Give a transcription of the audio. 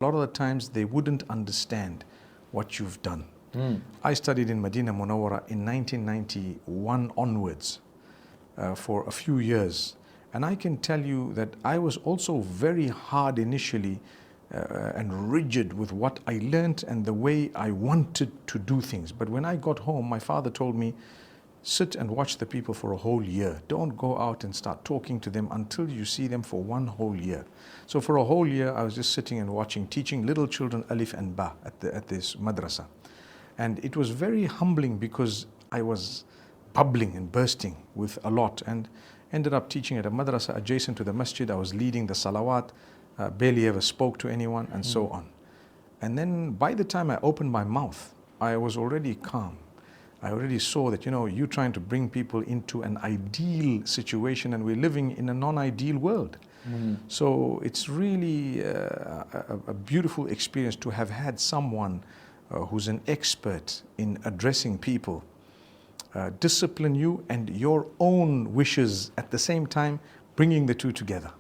A lot of the times they wouldn't understand what you've done. I studied in Medina Munawwara in 1991 onwards for a few years. And I can tell you that I was also very hard initially and rigid with what I learned and the way I wanted to do things. But when I got home, my father told me, sit and watch the people for a whole year. Don't go out and start talking to them until you see them for one whole year. So for a whole year, I was just sitting and watching, teaching little children alif and ba at this madrasa. And it was very humbling because I was bubbling and bursting with a lot, and ended up teaching at a madrasa adjacent to the masjid. I was leading the salawat, barely ever spoke to anyone, and so on. And then by the time I opened my mouth, I was already calm. I already saw that, you're trying to bring people into an ideal situation, and we're living in a non-ideal world. So it's really a beautiful experience to have had someone who's an expert in addressing people, discipline you and your own wishes at the same time, bringing the two together.